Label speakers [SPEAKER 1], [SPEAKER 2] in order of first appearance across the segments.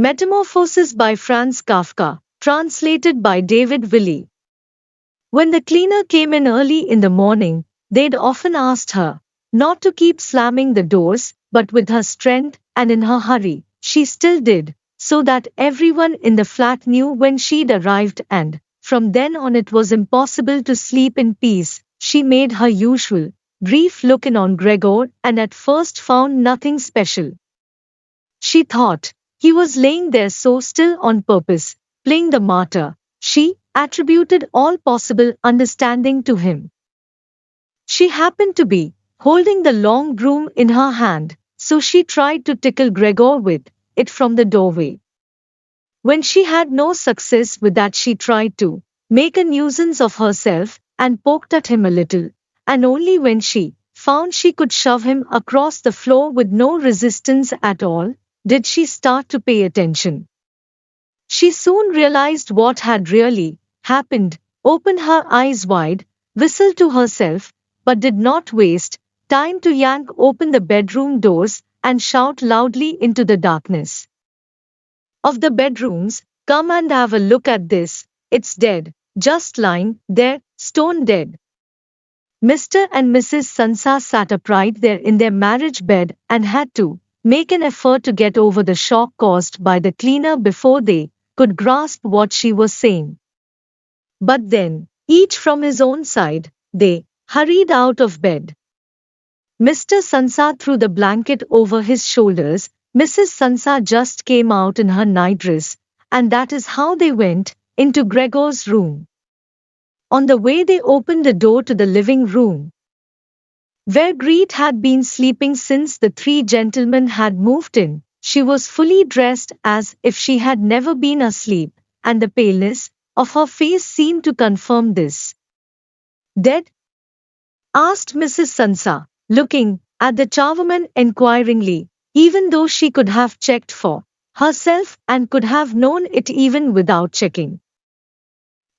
[SPEAKER 1] Metamorphosis by Franz Kafka, translated by Wyllie. When the cleaner came in early in the morning, they'd often asked her not to keep slamming the doors, but with her strength and in her hurry, she still did, so that everyone in the flat knew when she'd arrived, and from then on it was impossible to sleep in peace. She made her usual brief look in on Gregor and at first found nothing special. She thought he was laying there so still on purpose, playing the martyr. She attributed all possible understanding to him. She happened to be holding the long broom in her hand, so she tried to tickle Gregor with it from the doorway. When she had no success with that, she tried to make a nuisance of herself and poked at him a little, and only when she found she could shove him across the floor with no resistance at all, did she start to pay attention. She soon realized what had really happened, opened her eyes wide, whistled to herself, but did not waste time to yank open the bedroom doors and shout loudly into the darkness of the bedrooms, "Come and have a look at this, it's dead, just lying there, stone dead." Mr. and Mrs. Sansa sat upright there in their marriage bed and had to make an effort to get over the shock caused by the cleaner before they could grasp what she was saying. But then, each from his own side, they hurried out of bed. Mr. Sansa threw the blanket over his shoulders, Mrs. Sansa just came out in her nightdress, and that is how they went into Gregor's room. On the way they opened the door to the living room, where Greet had been sleeping since the three gentlemen had moved in. She was fully dressed as if she had never been asleep, and the paleness of her face seemed to confirm this. "Dead?" asked Mrs. Sansa, looking at the charwoman enquiringly, even though she could have checked for herself and could have known it even without checking.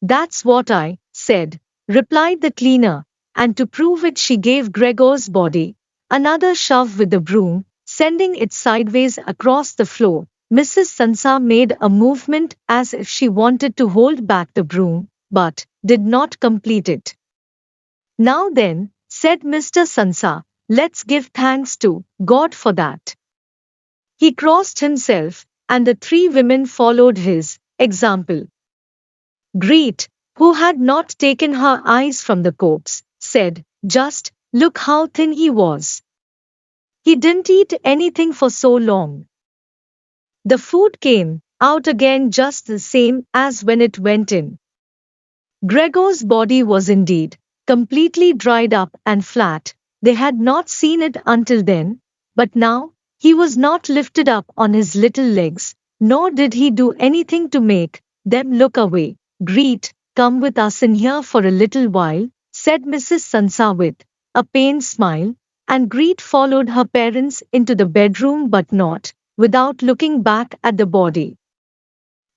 [SPEAKER 1] "That's what I said," replied the cleaner, and to prove it she gave Gregor's body another shove with the broom, sending it sideways across the floor. Mrs. Sansa made a movement as if she wanted to hold back the broom, but did not complete it. "Now then," said Mr. Sansa, "let's give thanks to God for that." He crossed himself, and the three women followed his example. Greet, who had not taken her eyes from the corpse, said, "Just look how thin he was. He didn't eat anything for so long." The food came out again just the same as when it went in. Gregor's body was indeed completely dried up and flat. They had not seen it until then, but now he was not lifted up on his little legs, nor did he do anything to make them look away. "Greet, come with us in here for a little while," said Mrs. Sansa with a pained smile, and Greet followed her parents into the bedroom, but not without looking back at the body.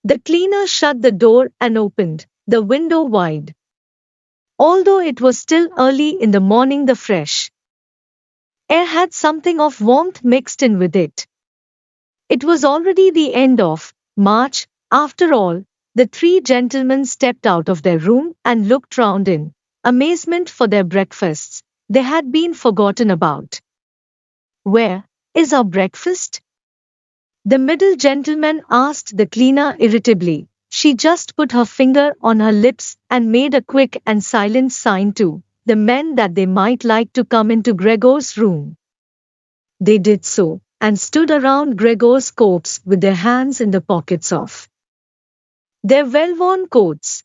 [SPEAKER 1] The cleaner shut the door and opened the window wide. Although it was still early in the morning, the fresh air had something of warmth mixed in with it. It was already the end of March, after all. The three gentlemen stepped out of their room and looked round in amazement, for their breakfasts they had been forgotten about. "Where is our breakfast?" the middle gentleman asked the cleaner irritably. She just put her finger on her lips and made a quick and silent sign to the men that they might like to come into Gregor's room. They did so, and stood around Gregor's corpse with their hands in the pockets of their well-worn coats.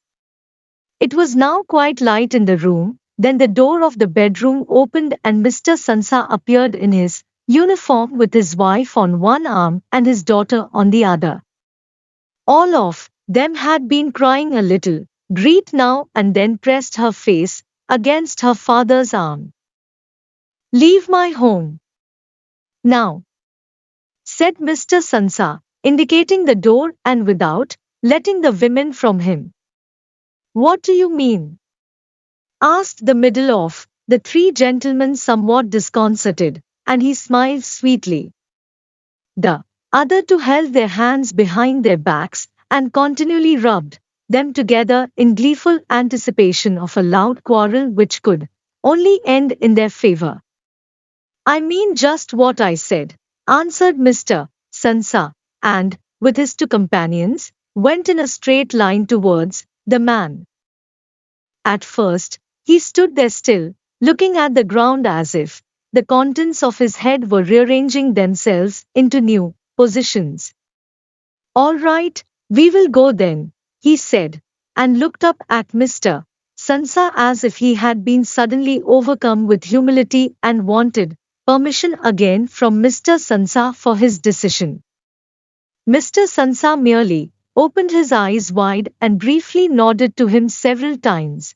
[SPEAKER 1] It was now quite light in the room. Then the door of the bedroom opened and Mr. Sansa appeared in his uniform with his wife on one arm and his daughter on the other. All of them had been crying a little. Greet now and then pressed her face against her father's arm. "Leave my home now," said Mr. Sansa, indicating the door and without letting the women from him. "What do you mean?" asked the middle of the three gentlemen, somewhat disconcerted, and he smiled sweetly. The other two held their hands behind their backs and continually rubbed them together in gleeful anticipation of a loud quarrel which could only end in their favor. I mean just what I said, answered Mr. Sansa, and, with his two companions, went in a straight line towards the man. At first, he stood there still, looking at the ground as if the contents of his head were rearranging themselves into new positions. All right, we will go then, he said, and looked up at Mr. Sansa as if he had been suddenly overcome with humility and wanted permission again from Mr. Sansa for his decision. Mr. Sansa merely opened his eyes wide and briefly nodded to him several times.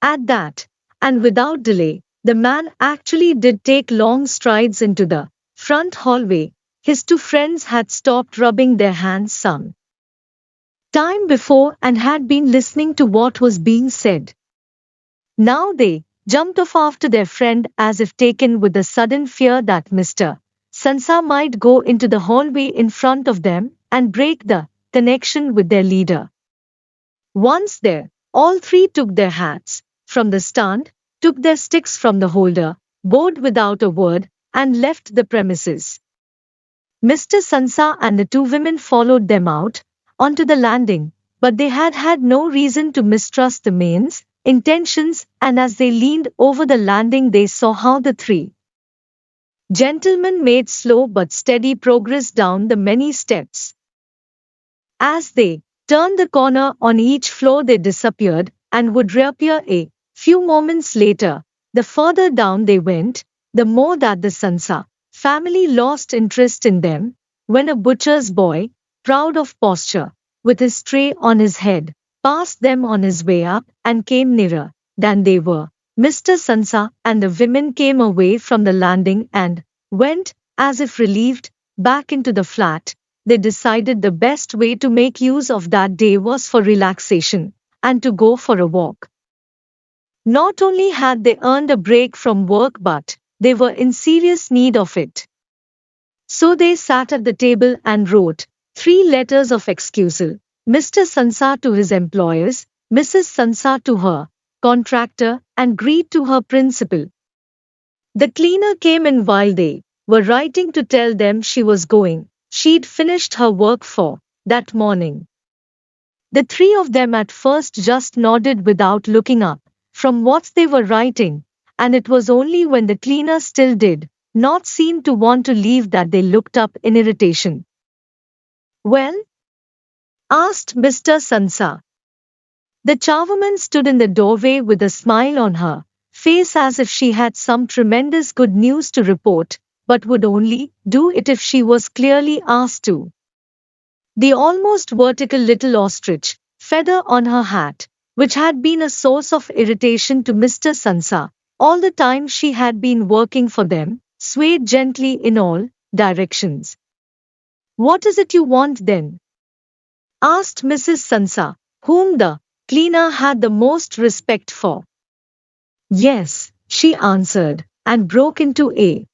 [SPEAKER 1] At that, and without delay, the man actually did take long strides into the front hallway. His two friends had stopped rubbing their hands some time before and had been listening to what was being said. Now they jumped off after their friend as if taken with the sudden fear that Mr. Sansa might go into the hallway in front of them and break the connection with their leader. Once there, all three took their hats from the stand, took their sticks from the holder, bowed without a word, and left the premises. Mr. Sansa and the two women followed them out onto the landing, but they had had no reason to mistrust the man's intentions, and as they leaned over the landing they saw how the three gentlemen made slow but steady progress down the many steps. As they turned the corner on each floor they disappeared and would reappear a few moments later. The further down they went, the more that the Sansa family lost interest in them, when a butcher's boy, proud of posture, with his tray on his head, passed them on his way up and came nearer than they were. Mr. Sansa and the women came away from the landing and went, as if relieved, back into the flat. They decided the best way to make use of that day was for relaxation, and to go for a walk. Not only had they earned a break from work but they were in serious need of it. So they sat at the table and wrote 3 letters of excusal. Mr. Sansa to his employers, Mrs. Sansa to her contractor, and Greed to her principal. The cleaner came in while they were writing to tell them she was going. She'd finished her work for that morning. The 3 of them at first just nodded without looking up from what they were writing, and it was only when the cleaner still did not seem to want to leave that they looked up in irritation. Well? Asked Mr. Sansa. The charwoman stood in the doorway with a smile on her face as if she had some tremendous good news to report, but would only do it if she was clearly asked to. The almost vertical little ostrich feather on her hat, which had been a source of irritation to Mr. Sansa all the time she had been working for them, swayed gently in all directions. What is it you want then? Asked Mrs. Sansa, whom the cleaner had the most respect for. Yes, she answered, and broke into a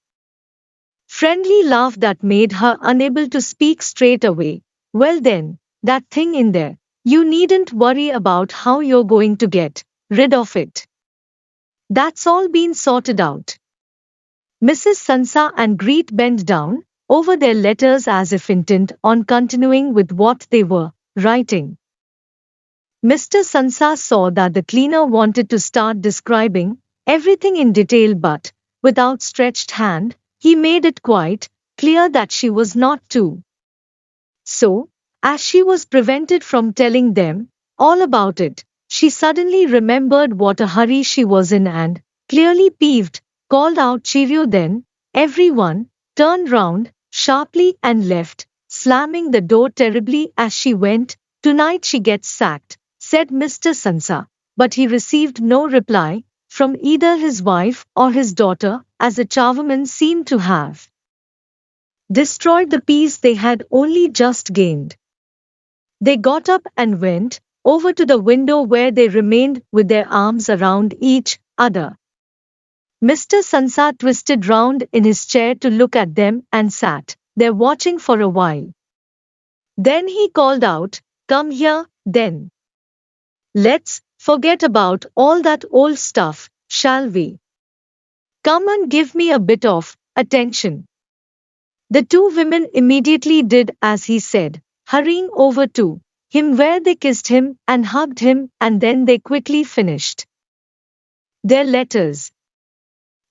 [SPEAKER 1] friendly laugh that made her unable to speak straight away. Well then, that thing in there, you needn't worry about how you're going to get rid of it. That's all been sorted out. Mrs. Sansa and Greet bent down over their letters as if intent on continuing with what they were writing. Mr. Sansa saw that the cleaner wanted to start describing everything in detail, but, with outstretched hand, he made it quite clear that she was not to. So, as she was prevented from telling them all about it, she suddenly remembered what a hurry she was in and, clearly peeved, called out cheerio. Then, everyone turned round sharply and left, slamming the door terribly as she went. Tonight she gets sacked, said Mr. Sansa, but he received no reply from either his wife or his daughter, as the charwoman seemed to have destroyed the peace they had only just gained. They got up and went over to the window where they remained with their arms around each other. Mr. Sansa twisted round in his chair to look at them and sat there watching for a while. Then he called out, "Come here, then. Let's forget about all that old stuff, shall we? Come and give me a bit of attention." The two women immediately did as he said, hurrying over to him where they kissed him and hugged him, and then they quickly finished their letters.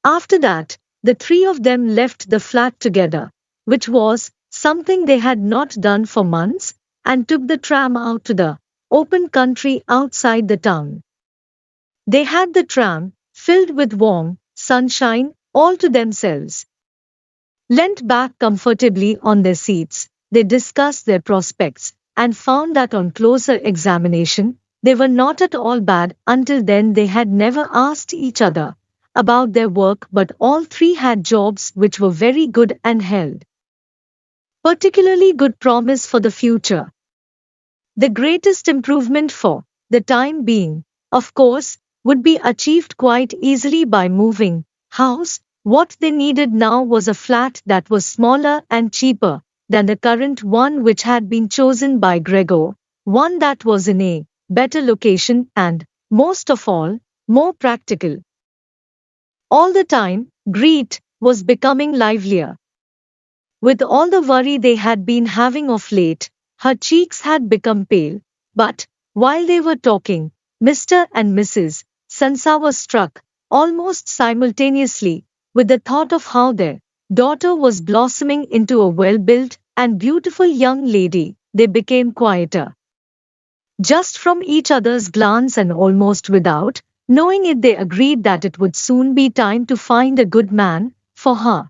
[SPEAKER 1] After that, the three of them left the flat together, which was something they had not done for months, and took the tram out to the open country outside the town. They had the tram, filled with warm sunshine, all to themselves. Leant back comfortably on their seats, they discussed their prospects, and found that on closer examination, they were not at all bad. Until then they had never asked each other about their work, but all three had jobs which were very good and held particularly good promise for the future. The greatest improvement for the time being, of course, would be achieved quite easily by moving house. What they needed now was a flat that was smaller and cheaper than the current one which had been chosen by Gregor, one that was in a better location and, most of all, more practical. All the time, Greet was becoming livelier. With all the worry they had been having of late, her cheeks had become pale, but, while they were talking, Mr. and Mrs. Sansa was struck, almost simultaneously, with the thought of how their daughter was blossoming into a well-built and beautiful young lady. They became quieter. Just from each other's glance, and almost without knowing it, they agreed that it would soon be time to find a good man for her.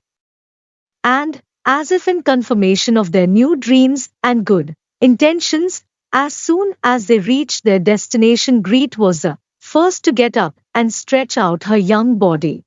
[SPEAKER 1] And, as if in confirmation of their new dreams and good intentions, as soon as they reached their destination, Greet was the first to get up and stretch out her young body.